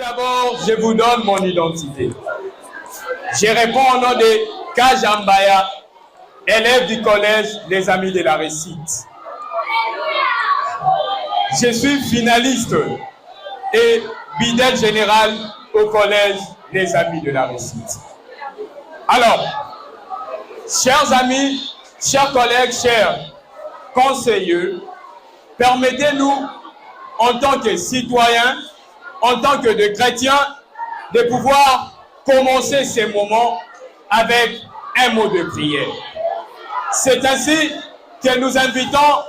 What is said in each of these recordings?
d'abord, je vous donne mon identité. Je réponds au nom de Kajambaya, élève du collège des Amis de la Réussite. Je suis finaliste et bidèle général au collège des Amis de la Réussite. Alors, chers amis, chers collègues, chers conseillers, permettez-nous, en tant que citoyens, en tant que de chrétiens, de pouvoir commencer ces moments avec un mot de prière. C'est ainsi que nous invitons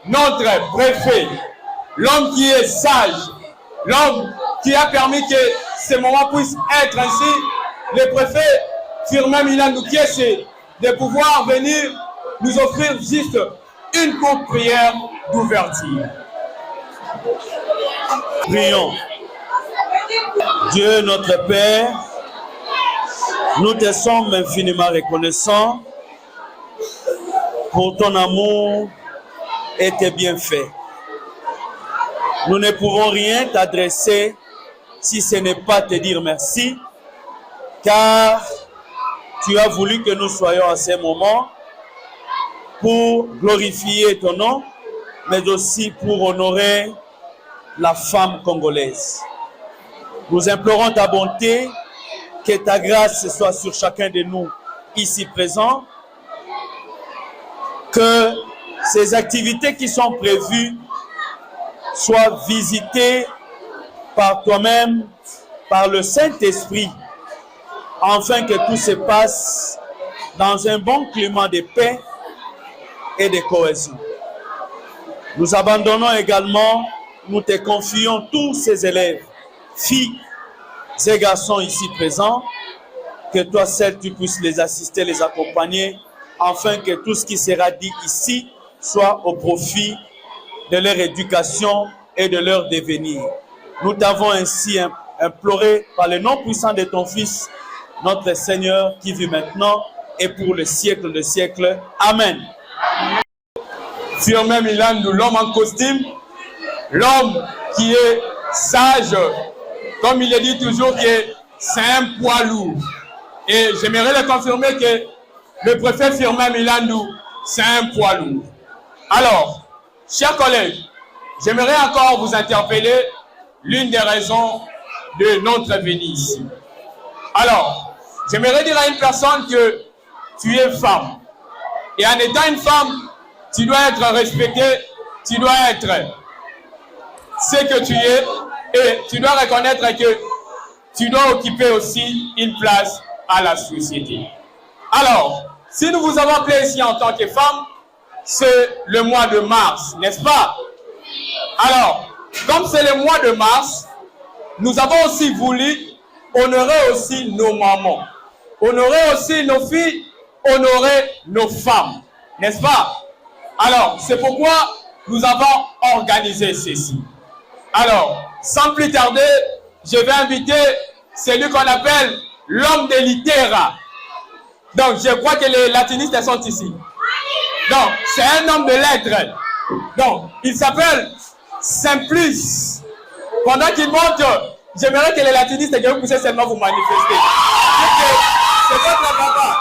notre préfet, l'homme qui est sage, l'homme qui a permis que ces moments puissent être ainsi, le préfet Firmin Milandou, qui est de pouvoir venir nous offrir juste une courte prière d'ouverture. Prions. Dieu notre Père, nous te sommes infiniment reconnaissants pour ton amour et tes bienfaits. Nous ne pouvons rien t'adresser si ce n'est pas te dire merci, car tu as voulu que nous soyons à ces moments pour glorifier ton nom, mais aussi pour honorer la femme congolaise. Nous implorons ta bonté, que ta grâce soit sur chacun de nous ici présents, que ces activités qui sont prévues soient visitées par toi-même, par le Saint-Esprit, afin que tout se passe dans un bon climat de paix et de cohésion. Nous abandonnons également, nous te confions tous ces élèves, filles et garçons ici présents, que toi seul tu puisses les assister, les accompagner, afin que tout ce qui sera dit ici soit au profit de leur éducation et de leur devenir. Nous t'avons ainsi imploré par le nom puissant de ton Fils, notre Seigneur, qui vit maintenant et pour le siècle des siècles. Amen. Firmin Milandou, l'homme en costume, l'homme qui est sage, comme il le dit toujours, que c'est un poids lourd. Et j'aimerais le confirmer que le préfet Firmin Milandou, c'est un poids lourd. Alors, chers collègues, j'aimerais encore vous interpeller l'une des raisons de notre venue ici. Alors, j'aimerais dire à une personne que tu es femme. Et en étant une femme, tu dois être respecté, tu dois être ce que tu es, et tu dois reconnaître que tu dois occuper aussi une place à la société. Alors, si nous vous avons appelé ici en tant que femme, c'est le mois de mars, n'est-ce pas? Alors, comme c'est le mois de mars, nous avons aussi voulu honorer aussi nos mamans, honorer aussi nos filles, honorer nos femmes, n'est-ce pas? Alors, c'est pourquoi nous avons organisé ceci. Alors, sans plus tarder, je vais inviter celui qu'on appelle l'homme de l'Itera. Donc, je crois que les latinistes sont ici. Donc, c'est un homme de lettres. Donc, il s'appelle Simplice. Pendant qu'il monte, j'aimerais que les latinistes que vous puissiez seulement vous manifester. C'est votre papa.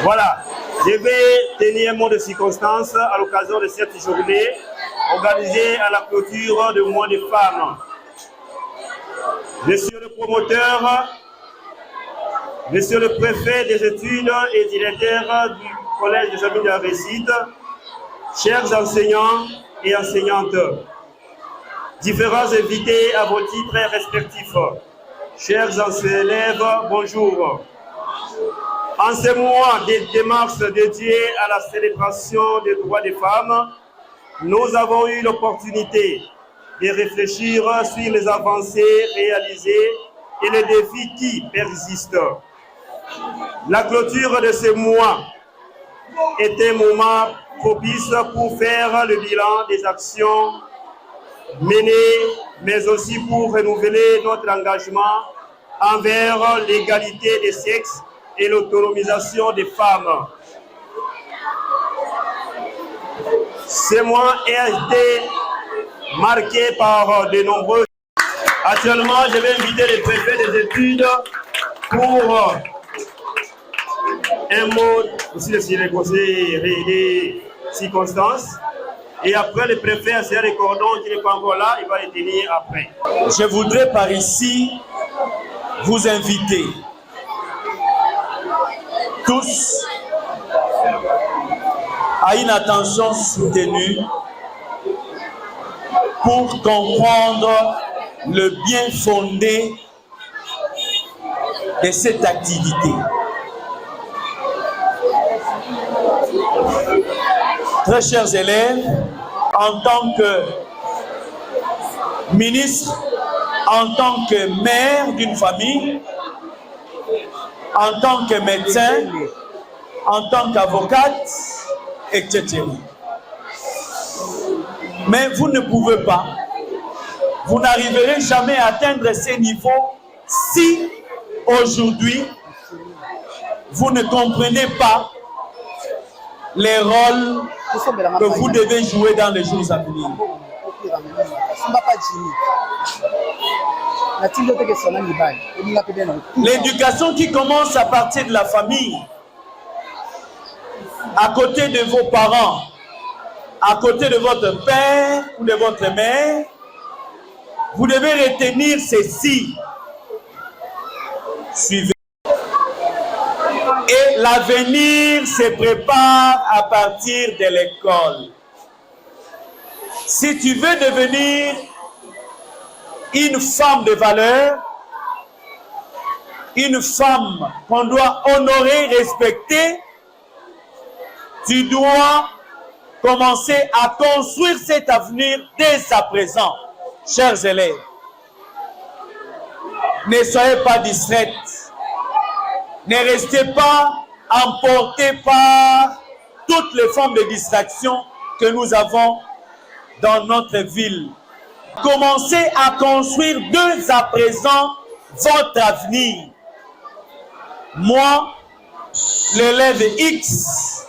Voilà, je vais tenir un mot de circonstance à l'occasion de cette journée organisée à la clôture du mois des femmes. Monsieur le promoteur, monsieur le préfet des études et directeur du collège des Amis de la Réussite, chers enseignants et enseignantes, différents invités à vos titres respectifs, chers élèves, bonjour. En ce mois de démarche dédié à la célébration des droits des femmes, nous avons eu l'opportunité de réfléchir sur les avancées réalisées et les défis qui persistent. La clôture de ce mois est un moment propice pour faire le bilan des actions menées, mais aussi pour renouveler notre engagement envers l'égalité des sexes et l'autonomisation des femmes. Ce mois a été marqué par de nombreux... Actuellement, je vais inviter les préfets des études pour un mot aussi de les conseils des circonstances. Et après, le préfet a serré les cordons qui n'est pas encore là, il va les tenir après. Je voudrais par ici vous inviter tous à une attention soutenue pour comprendre le bien fondé de cette activité. Très chers élèves, en tant que ministre, en tant que mère d'une famille, en tant que médecin, en tant qu'avocate, etc. Mais vous ne pouvez pas, vous n'arriverez jamais à atteindre ces niveaux si aujourd'hui vous ne comprenez pas les rôles que vous devez jouer dans les jours à venir. L'éducation qui commence à partir de la famille, à côté de vos parents, à côté de votre père ou de votre mère, vous devez retenir ceci. Suivez. Et l'avenir se prépare à partir de l'école. Si tu veux devenir une femme de valeur, une femme qu'on doit honorer, respecter, tu dois commencer à construire cet avenir dès à présent. Chers élèves, ne soyez pas distraites. Ne restez pas emportés par toutes les formes de distraction que nous avons dans notre ville. Commencez à construire dès à présent votre avenir. Moi, l'élève X,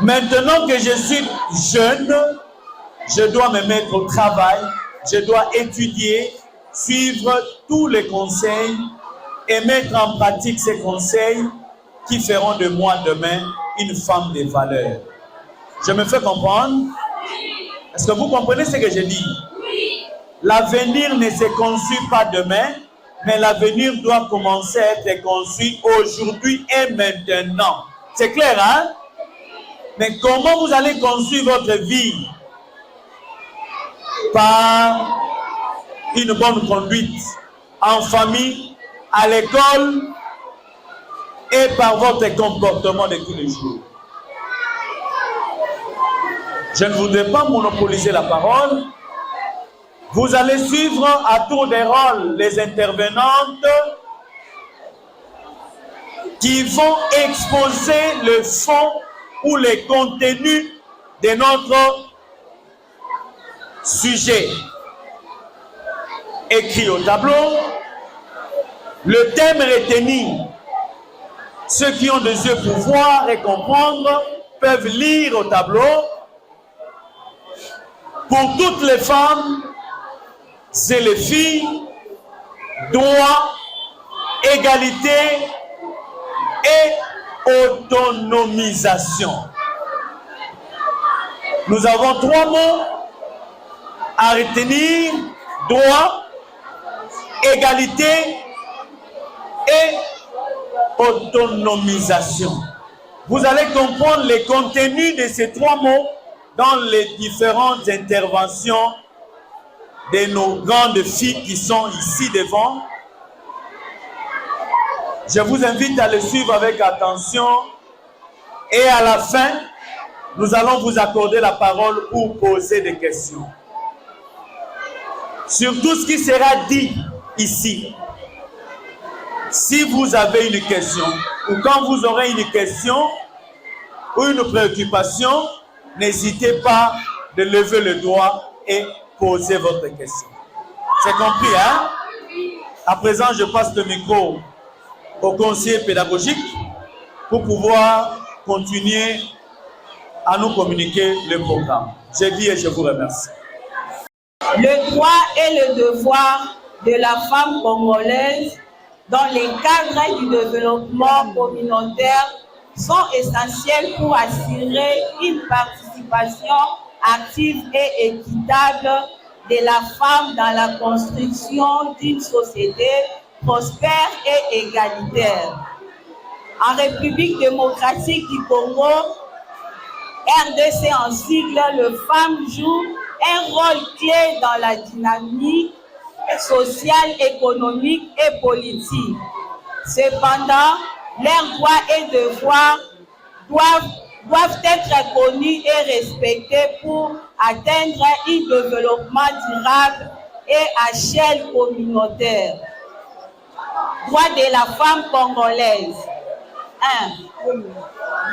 maintenant que je suis jeune, je dois me mettre au travail, je dois étudier, suivre tous les conseils et mettre en pratique ces conseils qui feront de moi demain une femme de valeur. Je me fais comprendre? Est-ce que vous comprenez ce que je dis? Oui. L'avenir ne se construit pas demain, mais l'avenir doit commencer à être construit aujourd'hui et maintenant. C'est clair, hein? Mais comment vous allez construire votre vie? Par une bonne conduite en famille, à l'école et par votre comportement de tous les jours. Je ne voudrais pas monopoliser la parole. Vous allez suivre à tour de rôle les intervenantes qui vont exposer le fond ou les contenus de notre sujet. Écrit au tableau, le thème retenu. Ceux qui ont des yeux pour voir et comprendre peuvent lire au tableau. Pour toutes les femmes, c'est les filles, droit, égalité et autonomisation. Nous avons 3 mots à retenir: droit, égalité et autonomisation. Vous allez comprendre les contenus de ces 3 mots dans les différentes interventions de nos grandes filles qui sont ici devant. Je vous invite à les suivre avec attention et à la fin, nous allons vous accorder la parole pour poser des questions. Sur tout ce qui sera dit ici, si vous avez une question ou quand vous aurez une question ou une préoccupation, n'hésitez pas de lever le doigt et poser votre question. C'est compris, hein? À présent, je passe le micro au conseiller pédagogique pour pouvoir continuer à nous communiquer le programme. Je dis et je vous remercie. le droit et le devoir de la femme congolaise dans les cadres du développement communautaire sont essentiels pour assurer une participation active et équitable de la femme dans la construction d'une société prospère et égalitaire. En République démocratique du Congo, RDC en sigle, les femmes jouent un rôle clé dans la dynamique sociale, économique et politique. Cependant, leurs droits et devoirs doivent être connus et respectés pour atteindre un développement durable et à échelle communautaire. Droit de la femme congolaise. 1.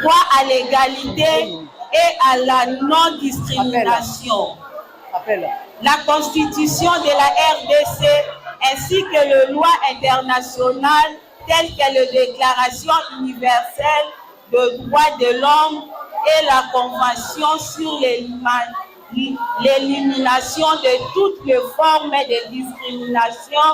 Droit à l'égalité et à la non-discrimination. La Constitution de la RDC ainsi que les lois internationales telles que la Déclaration universelle des droits de l'homme et la Convention sur l'élimination de toutes les formes de discrimination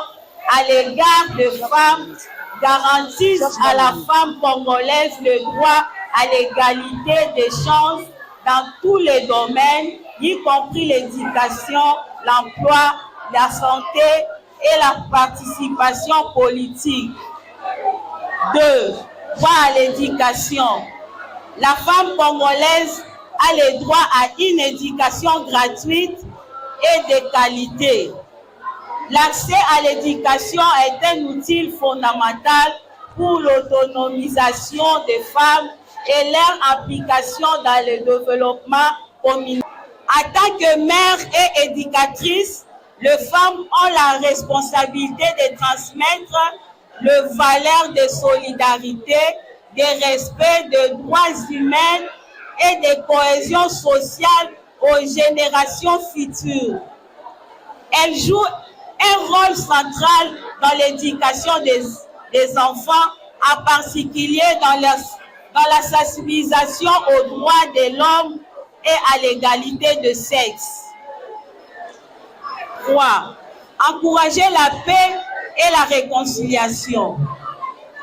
à l'égard des femmes garantissent à la femme congolaise le droit à l'égalité des chances dans tous les domaines, y compris l'éducation, l'emploi, la santé et la participation politique. 2. Droit à l'éducation. La femme congolaise a le droit à une éducation gratuite et de qualité. L'accès à l'éducation est un outil fondamental pour l'autonomisation des femmes et leur application dans le développement communautaire. En tant que mère et éducatrice, les femmes ont la responsabilité de transmettre les valeurs de solidarité, de respect des droits humains et de cohésion sociale aux générations futures. Elles jouent un rôle central dans l'éducation des enfants, en particulier dans la sensibilisation aux droits de l'homme et à l'égalité de sexe. 3. Encourager la paix et la réconciliation.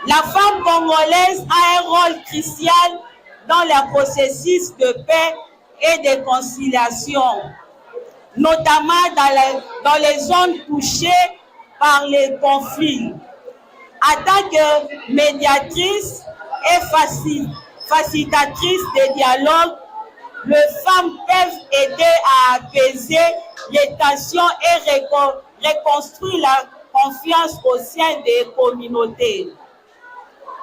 La femme congolaise a un rôle crucial dans le processus de paix et de conciliation, notamment dans les zones touchées par les conflits. En tant que médiatrice et facilitatrice de dialogue, les femmes peuvent aider à apaiser les tensions et reconstruire la confiance au sein des communautés.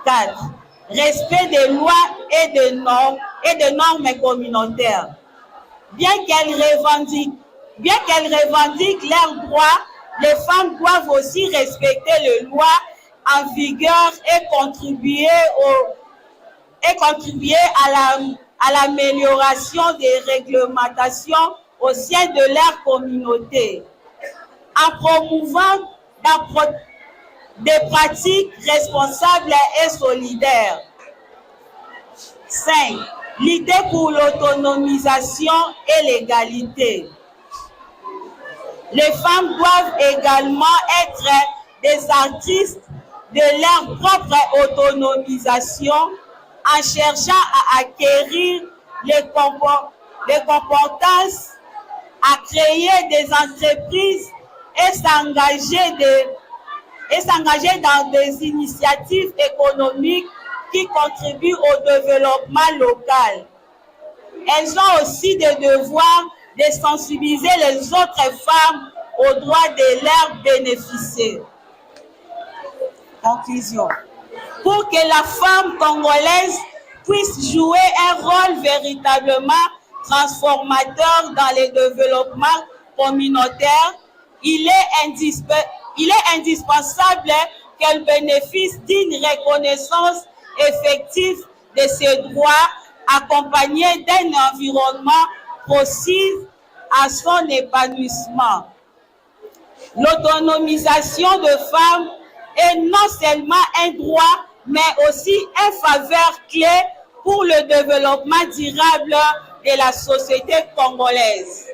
4. Respect des lois et de normes communautaires. Bien qu'elles revendiquent leurs droits, les femmes doivent aussi respecter les lois en vigueur et contribuer à l'amélioration des réglementations au sein de leur communauté, en promouvant des pratiques responsables et solidaires. 5. Lutter pour l'autonomisation et l'égalité. Les femmes doivent également être des artistes de leur propre autonomisation en cherchant à acquérir les compétences, à créer des entreprises et s'engager dans des initiatives économiques qui contribuent au développement local. Elles ont aussi le devoir de sensibiliser les autres femmes aux droits de leurs bénéficiaires. Conclusion. Pour que la femme congolaise puisse jouer un rôle véritablement transformateur dans le développement communautaire, il est indispensable qu'elle bénéficie d'une reconnaissance effective de ses droits, accompagnée d'un environnement propice à son épanouissement. L'autonomisation de femmes est non seulement un droit, mais aussi une faveur clé pour le développement durable de la société congolaise.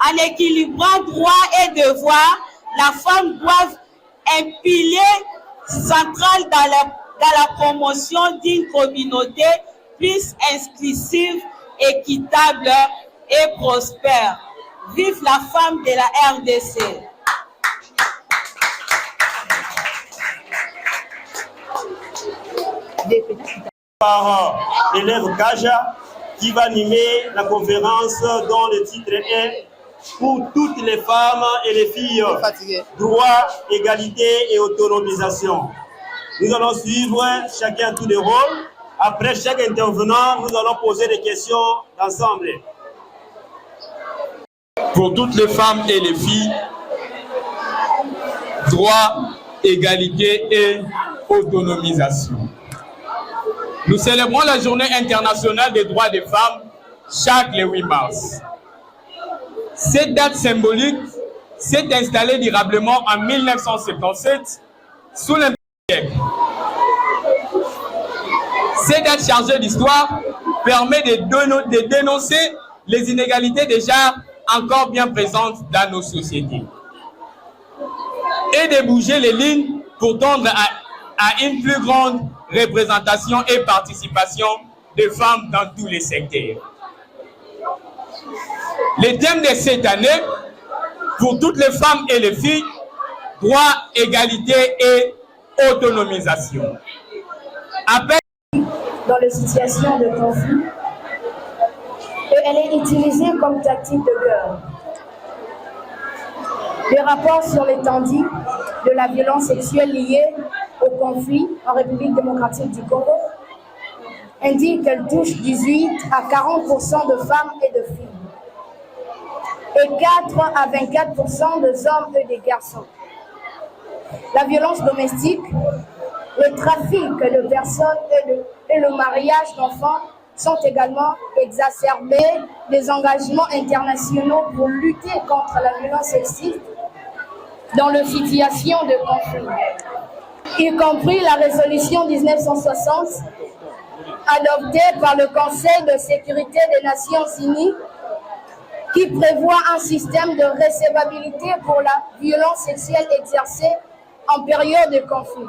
En équilibrant droits et devoirs, la femme doit un pilier central dans la promotion d'une communauté plus inclusive, équitable et prospère. Vive la femme de la RDC. Par l'élève Kaja qui va animer la conférence dont le titre est pour toutes les femmes et les filles, droit, égalité et autonomisation. Nous allons suivre chacun tour de rôle. Après chaque intervenant, nous allons poser des questions ensemble. Pour toutes les femmes et les filles, droit, égalité et autonomisation. Nous célébrons la Journée internationale des droits des femmes chaque le 8 mars. Cette date symbolique s'est installée durablement en 1977 sous l'Empire. Cette date chargée d'histoire permet de dénoncer les inégalités déjà encore bien présentes dans nos sociétés et de bouger les lignes pour tendre à une plus grande représentation et participation des femmes dans tous les secteurs. Le thème de cette année, pour toutes les femmes et les filles, droit, égalité et autonomisation. Dans les situations de conflit, et elle est utilisée comme tactique de guerre. Les rapports sur l'étendue de la violence sexuelle liée au conflit en République démocratique du Congo indiquent qu'elle touche 18 à 40% de femmes et de filles et 4 à 24% des hommes et des garçons. La violence domestique, le trafic de personnes et le mariage d'enfants sont également exacerbés. Les engagements internationaux pour lutter contre la violence sexiste dans les situations de conflit, y compris la résolution 1960 adoptée par le Conseil de sécurité des Nations Unies qui prévoit un système de recevabilité pour la violence sexuelle exercée en période de conflit.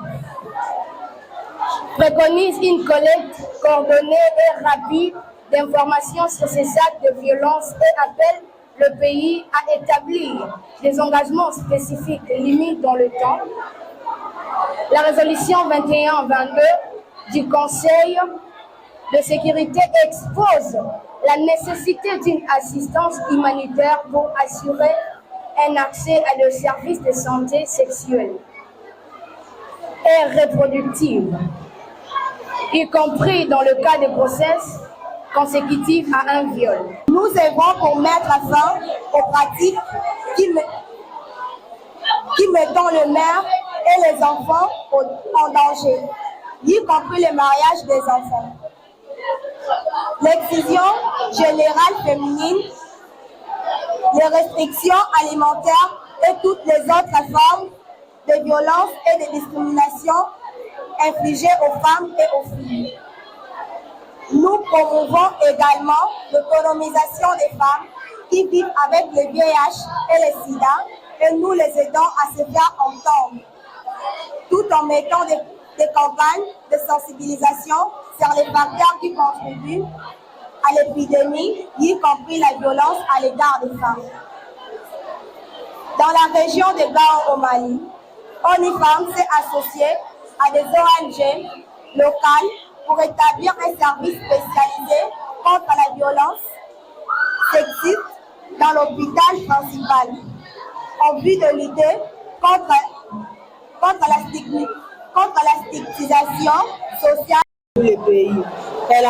Préconise une collecte coordonnée et rapide d'informations sur ces actes de violence et appelle le pays à établir des engagements spécifiques et limites dans le temps. La résolution 2122 du Conseil de sécurité expose la nécessité d'une assistance humanitaire pour assurer un accès à des services de santé sexuelle et reproductive, y compris dans le cas de grossesse consécutive à un viol. Nous œuvrons pour mettre fin aux pratiques qui mettent les mères et les enfants en danger, y compris le mariage des enfants. L'excision générale féminine, les restrictions alimentaires et toutes les autres formes de violence et de discrimination infligées aux femmes et aux filles. Nous promouvons également l'autonomisation des femmes qui vivent avec le VIH et le SIDA et nous les aidons à se faire entendre, tout en mettant des campagnes de sensibilisation sur les facteurs qui contribuent à l'épidémie, y compris la violence à l'égard des femmes. Dans la région de Gao au Mali, ONIFEM s'est associé à des ONG locales pour établir un service spécialisé contre la violence sexiste dans l'hôpital principal, en vue de lutter contre la stigmatisation sociale. Tous les pays. Elle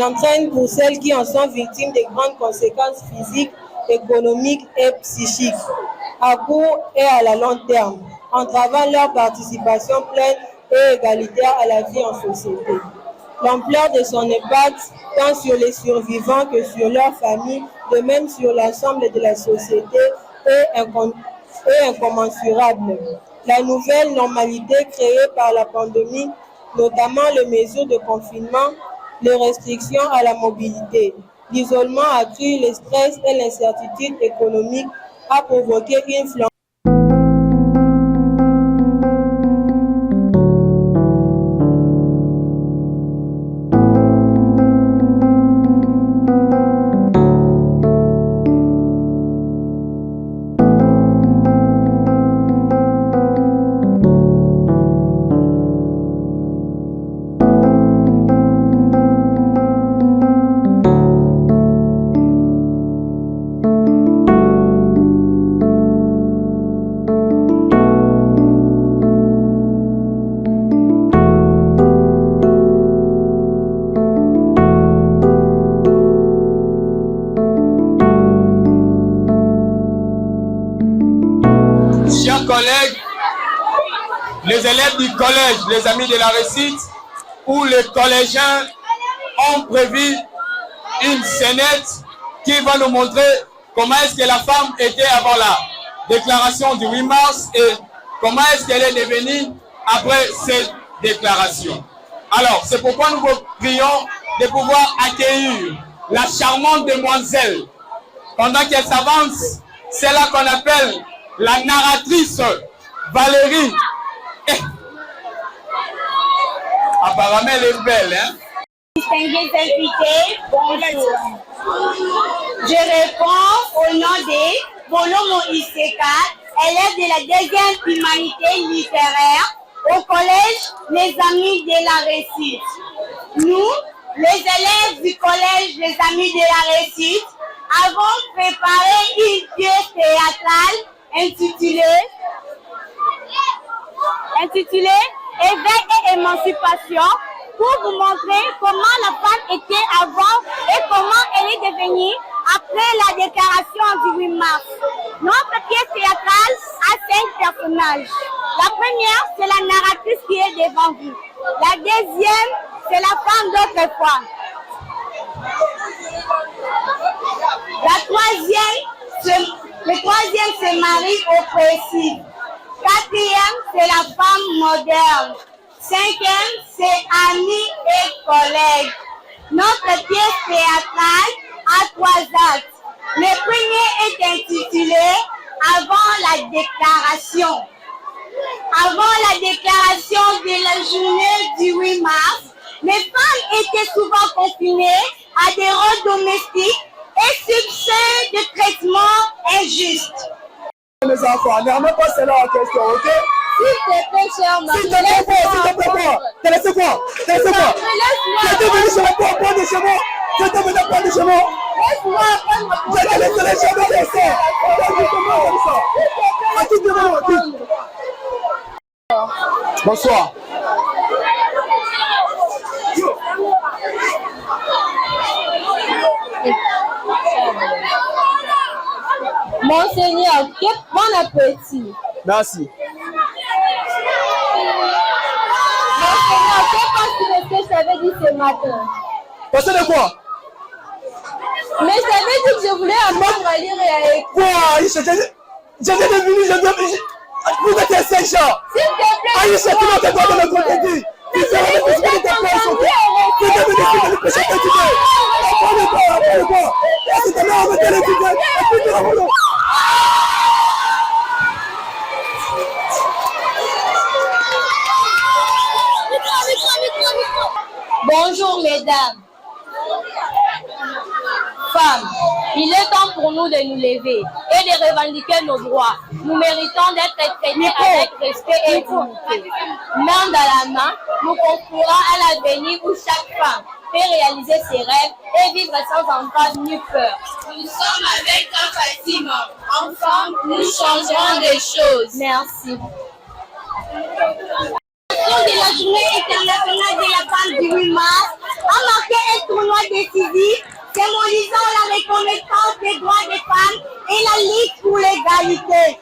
entraîne pour celles qui en sont victimes de grandes conséquences physiques, économiques et psychiques, à court et à la long terme, entravant leur participation pleine et égalitaire à la vie en société. L'ampleur de son impact, tant sur les survivants que sur leurs familles, de même sur l'ensemble de la société, est incommensurable. La nouvelle normalité créée par la pandémie, notamment les mesures de confinement, les restrictions à la mobilité, L'isolement accru, le stress et l'incertitude économique a provoqué une flambée. Chers collègues, les élèves du collège, les amis de la récite, où les collégiens ont prévu une scénette qui va nous montrer comment est-ce que la femme était avant la déclaration du 8 mars et comment est-ce qu'elle est devenue après cette déclaration. Alors, c'est pourquoi nous vous prions de pouvoir accueillir la charmante demoiselle. Pendant qu'elle s'avance, c'est là qu'on appelle la narratrice Valérie. Apparemment, elle est belle, hein? Distingués invités, bonjour. Je réponds au nom de Bolomo Iseka, élève de la deuxième humanité littéraire au collège Les Amis de la Récite. Nous, les élèves du collège Les Amis de la Récite, avons préparé une pièce théâtrale intitulée Éveil et émancipation pour vous montrer comment la femme était avant et comment elle est devenue après la déclaration du 8 mars. Notre pièce théâtrale a 5 personnages. La première, c'est la narratrice qui est devant vous. La deuxième, c'est la femme d'autrefois. Le troisième, c'est Marie oppressive. Quatrième, c'est la femme moderne. Cinquième, c'est amis et collègues. Notre pièce théâtrale a 3 actes. Le premier est intitulé Avant la déclaration. Avant la déclaration de la journée du 8 mars, les femmes étaient souvent confinées à des rôles domestiques et subissent des traitements injustes. Mes enfants, ne remets pas cela en question, ok? S'il te plaît, cher mari. S'il te plaît, quoi? T'as laissé quoi? T'as laissé quoi? J'étais venu chez moi pour prendre chez moi. J'étais venu prendre chez moi. Laisse-moi prendre mon J'étais laissé les chemins de ça. Comme ça. À tout le monde. Bonsoir. Monseigneur, bon appétit. Merci. Monseigneur, qu'est-ce que je t'avais dit ce matin? Parce de quoi? Mais je t'avais dit que je voulais apprendre à lire et à écrire. Quoi? J'étais devenu, vous êtes un Saint-Jean. S'il te plaît, Aïcha, tu n'as pas de le contredire. Tu sais, on est tous les déplacés. Tu es devenu le péché quotidien. Après quoi? C'est ta mère, on va te l'étudier. Et puis tu vas rouler. Bonjour mesdames. Femmes, il est temps pour nous de nous lever et de revendiquer nos droits. Nous méritons d'être traités avec respect et dignité. Main dans la main, nous construirons un avenir où chaque femme peut réaliser ses rêves et vivre sans entrave ni peur. Nous sommes avec un Fatima. Ensemble, nous changerons des choses. Merci. De la journée internationale de la femme du 8 mars a marqué un tournoi décisif symbolisant la reconnaissance des droits des femmes et la lutte pour l'égalité.